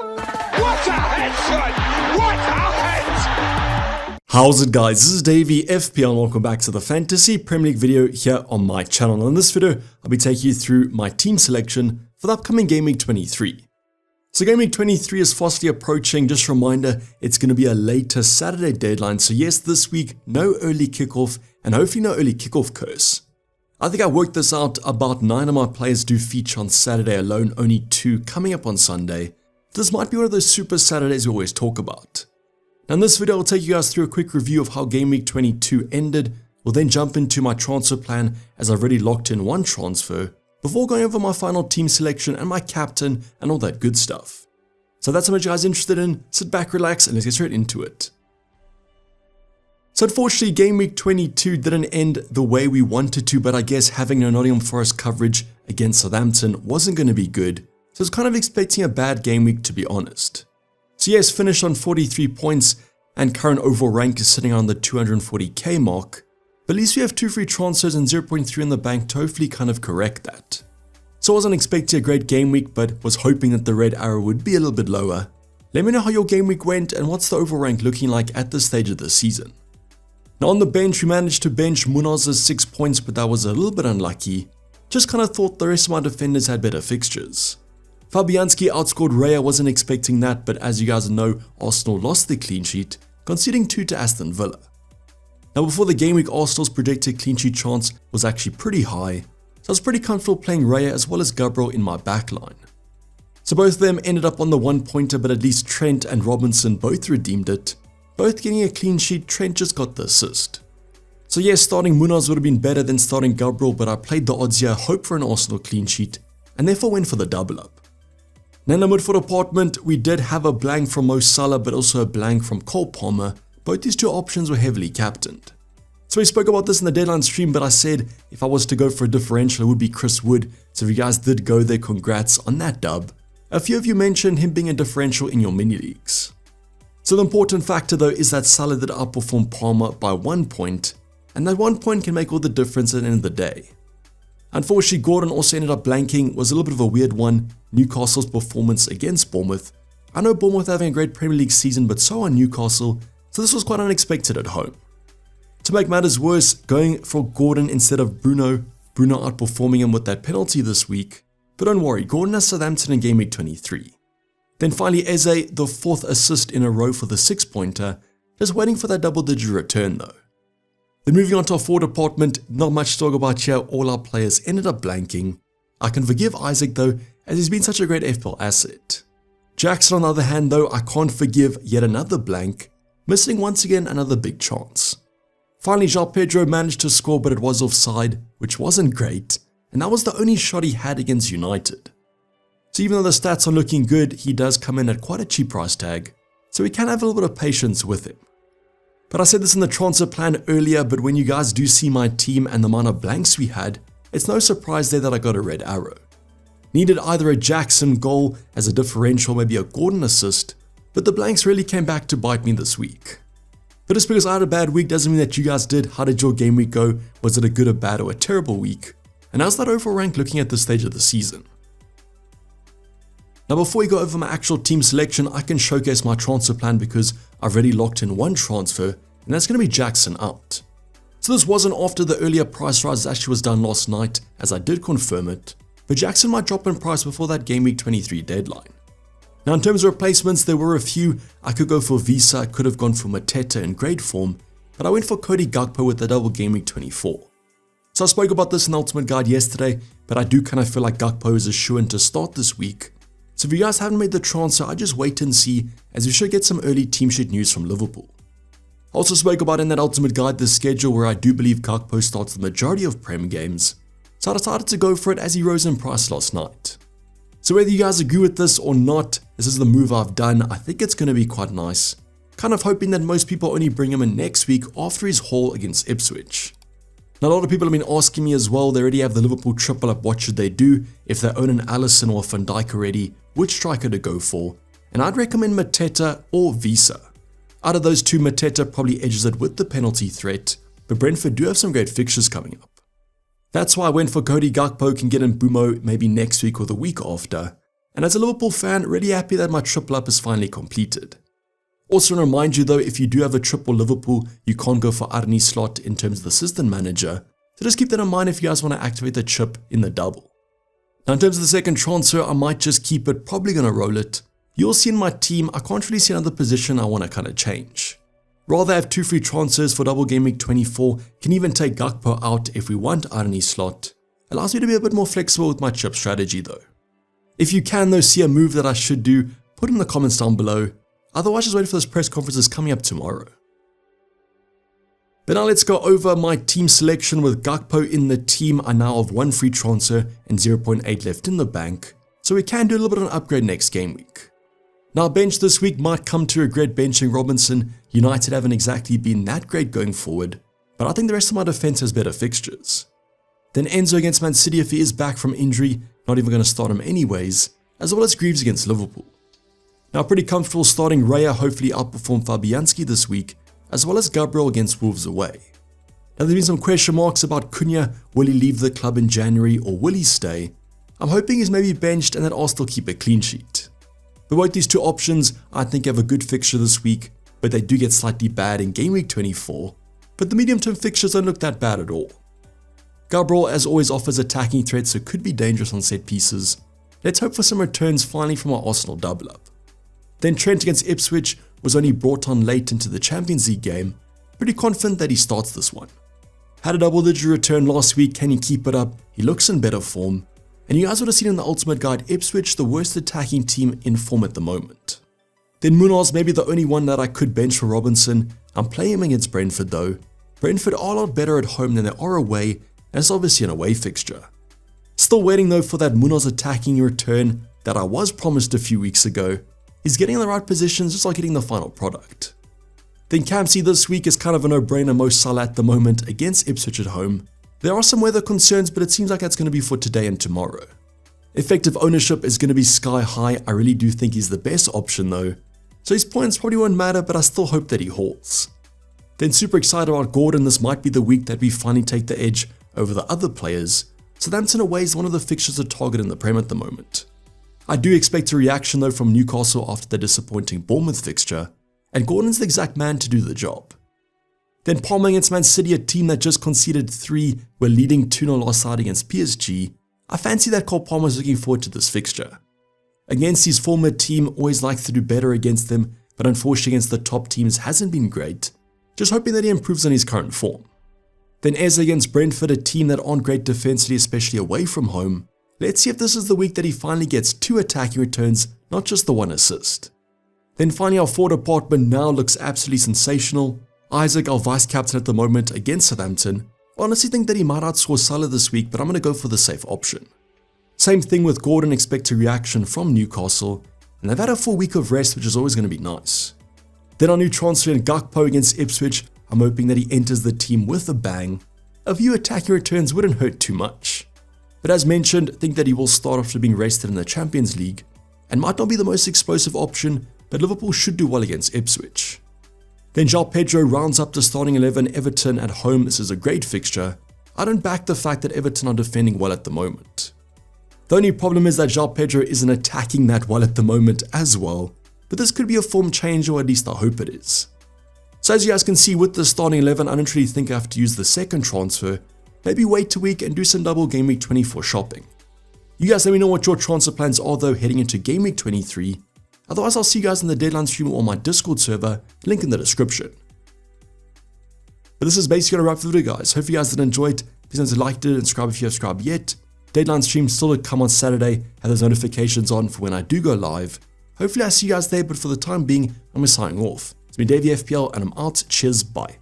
What a headshot! What a head! How's it, guys? This is Dayvy, FPL, and welcome back to the Fantasy Premier League video here on my channel. In this video, I'll be taking you through my team selection for the upcoming Game Week 23. So Game Week 23 is fastly approaching. Just a reminder, it's going to be a later Saturday deadline. So yes, this week, no early kickoff and hopefully no early kickoff curse. I think I worked this out. About 9 of my players do feature on Saturday alone, only 2 coming up on Sunday. This might be one of those super Saturdays we always talk about. Now in this video, I'll take you guys through a quick review of how Game Week 22 ended. We'll then jump into my transfer plan as I've already locked in one transfer, before going over my final team selection and my captain and all that good stuff. So that's how much you guys are interested in. Sit back, relax, and let's get straight into it. So unfortunately, Game Week 22 didn't end the way we wanted to, but I guess having no Nottingham Forest coverage against Southampton wasn't going to be good. So I was kind of expecting a bad game week, to be honest. So yes, finished on 43 points and current overall rank is sitting around the 240k mark. But at least we have 2 free transfers and 0.3 in the bank to hopefully kind of correct that. So I wasn't expecting a great game week, but was hoping that the red arrow would be a little bit lower. Let me know how your game week went and what's the overall rank looking like at this stage of the season. Now on the bench, we managed to bench Munaz's 6 points, but that was a little bit unlucky. Just kind of thought the rest of my defenders had better fixtures. Fabianski outscored Raya, wasn't expecting that, but as you guys know, Arsenal lost the clean sheet, conceding 2 to Aston Villa. Now before the game week, Arsenal's projected clean sheet chance was actually pretty high, so I was pretty comfortable playing Raya as well as Gabriel in my backline. So both of them ended up on the 1 pointer, but at least Trent and Robinson both redeemed it. Both getting a clean sheet, Trent just got the assist. So yes, starting Munaz would have been better than starting Gabriel, but I played the odds here, hoped for an Arsenal clean sheet, and therefore went for the double up. Now in the midfield department, we did have a blank from Mo Salah, but also a blank from Cole Palmer. Both these 2 options were heavily captained. So we spoke about this in the deadline stream, but I said if I was to go for a differential, it would be Chris Wood. So if you guys did go there, congrats on that dub. A few of you mentioned him being a differential in your mini leagues. So the important factor though is that Salah did outperform Palmer by 1 point, and that 1 point can make all the difference at the end of the day. Unfortunately, Gordon also ended up blanking, was a little bit of a weird one. Newcastle's performance against Bournemouth. I know Bournemouth having a great Premier League season, but so are Newcastle, so this was quite unexpected at home. To make matters worse, going for Gordon instead of Bruno outperforming him with that penalty this week. But don't worry, Gordon has Southampton in Game Week 23. Then finally Eze, the 4th assist in a row for the 6-pointer, just waiting for that double-digit return though. Then moving on to our forward department, not much to talk about here, all our players ended up blanking. I can forgive Isaac though, as he's been such a great FPL asset. Jackson on the other hand though, I can't forgive yet another blank, missing once again another big chance. Finally, João Pedro managed to score, but it was offside, which wasn't great, and that was the only shot he had against United. So even though the stats are looking good, he does come in at quite a cheap price tag, so we can have a little bit of patience with him. But I said this in the transfer plan earlier, but when you guys do see my team and the amount of blanks we had, it's no surprise there that I got a red arrow. Needed either a Jackson goal as a differential, maybe a Gordon assist, but the blanks really came back to bite me this week. But just because I had a bad week doesn't mean that you guys did. How did your game week go? Was it a good, a bad, or a terrible week? And how's that overall rank looking at this stage of the season? Now before we go over my actual team selection, I can showcase my transfer plan because I've already locked in one transfer, and that's going to be Jackson out. So this wasn't after the earlier price rise that actually was done last night, as I did confirm it, but Jackson might drop in price before that Game Week 23 deadline. Now in terms of replacements, there were a few. I could go for Visa, I could have gone for Mateta in great form, but I went for Cody Gakpo with the double Game Week 24. So I spoke about this in the Ultimate Guide yesterday, but I do kind of feel like Gakpo is a shoo-in to start this week. So if you guys haven't made the transfer, I just wait and see, as we should get some early team sheet news from Liverpool. I also spoke about in that Ultimate Guide the schedule where I do believe Gakpo starts the majority of Prem games, so I decided to go for it as he rose in price last night. So whether you guys agree with this or not, this is the move I've done. I think it's going to be quite nice. Kind of hoping that most people only bring him in next week after his haul against Ipswich. Now a lot of people have been asking me as well, they already have the Liverpool triple up, what should they do? If they own an Alisson or a Van Dijk already, which striker to go for? And I'd recommend Mateta or Visa. Out of those two, Mateta probably edges it with the penalty threat, but Brentford do have some great fixtures coming up. That's why I went for Cody Gakpo, can get in Bumo maybe next week or the week after. and as a Liverpool fan, really happy that my triple up is finally completed. Also want to remind you though, if you do have a triple Liverpool, you can't go for Arnie's slot in terms of the assistant manager, so just keep that in mind if you guys want to activate the chip in the double. Now in terms of the second transfer, I might just keep it, probably going to roll it. You'll see in my team, I can't really see another position I want to kind of change. Rather have 2 free transfers for double game week 24, can even take Gakpo out if we want Arnie's slot. Allows me to be a bit more flexible with my chip strategy though. If you can though see a move that I should do, put it in the comments down below. Otherwise just wait for this press conference coming up tomorrow. But now let's go over my team selection. With Gakpo in the team, I now have 1 free transfer and 0.8 left in the bank, so we can do a little bit of an upgrade next game week. Now bench this week might come to regret benching Robinson. United haven't exactly been that great going forward, but I think the rest of my defense has better fixtures. Then Enzo against Man City if he is back from injury, not even going to start him anyways, as well as Greaves against Liverpool. Now pretty comfortable starting Raya, hopefully outperform Fabianski this week, as well as Gabriel against Wolves away. Now there's been some question marks about Cunha, will he leave the club in January or will he stay? I'm hoping he's maybe benched and that Arsenal keep a clean sheet. But both these two options I think have a good fixture this week, but they do get slightly bad in game week 24, but the medium term fixtures don't look that bad at all. Gabriel as always offers attacking threats, so could be dangerous on set pieces. Let's hope for some returns finally from our Arsenal double up. Then Trent against Ipswich was only brought on late into the Champions League game, pretty confident that he starts this one. Had a double digit return last week, can he keep it up? He looks in better form. And you guys would have seen in the Ultimate Guide, Ipswich the worst attacking team in form at the moment. Then Munoz maybe the only one that I could bench for Robinson. I'm playing him against Brentford though. Brentford are a lot better at home than they are away, and it's obviously an away fixture. Still waiting though for that Munoz attacking return that I was promised a few weeks ago. He's getting in the right positions, just like getting the final product. Then Campsey this week is kind of a no-brainer, Mo Salah at the moment against Ipswich at home. There are some weather concerns, but it seems like that's going to be for today and tomorrow. Effective ownership is going to be sky high. I really do think he's the best option though. So his points probably won't matter, but I still hope that he hauls. Then super excited about Gordon. This might be the week that we finally take the edge over the other players. Southampton away is one of the fixtures to target in the Prem at the moment. I do expect a reaction though from Newcastle after the disappointing Bournemouth fixture, and Gordon's the exact man to do the job. Then Palmer against Man City, a team that just conceded 3, were leading 2-0 last night against PSG. I fancy that Cole Palmer is looking forward to this fixture. Against his former team, always likes to do better against them, but unfortunately against the top teams hasn't been great. Just hoping that he improves on his current form. Then Eze against Brentford, a team that aren't great defensively, especially away from home. Let's see if this is the week that he finally gets 2 attacking returns, not just the 1 assist. Then finally our forward department now looks absolutely sensational. Isaac, our vice captain at the moment against Southampton. I honestly think that he might outscore Salah this week, but I'm going to go for the safe option. Same thing with Gordon, expect a reaction from Newcastle, and they've had a full week of rest, which is always going to be nice. Then our new transfer in Gakpo against Ipswich, I'm hoping that he enters the team with a bang. A few attacking returns wouldn't hurt too much. But as mentioned, I think that he will start after being rested in the Champions League, and might not be the most explosive option, but Liverpool should do well against Ipswich. Then João Pedro rounds up the starting 11, Everton at home. This is a great fixture. I don't back the fact that Everton are defending well at the moment. The only problem is that João Pedro isn't attacking that well at the moment as well, but this could be a form change, or at least I hope it is. So as you guys can see with the starting 11, I don't really think I have to use the second transfer. Maybe wait a week and do some double game week 24 shopping. You guys let me know what your transfer plans are though heading into game week 23. Otherwise, I'll see you guys in the deadline stream or my Discord server, link in the description. But this is basically going to wrap the video, guys. Hope you guys did enjoy it. Please don't like it and subscribe if you have subscribed yet. Deadline stream still to come on Saturday. Have those notifications on for when I do go live. Hopefully I see you guys there, but for the time being, I'm signing off. It's been Dayvy FPL and I'm out. Cheers, bye.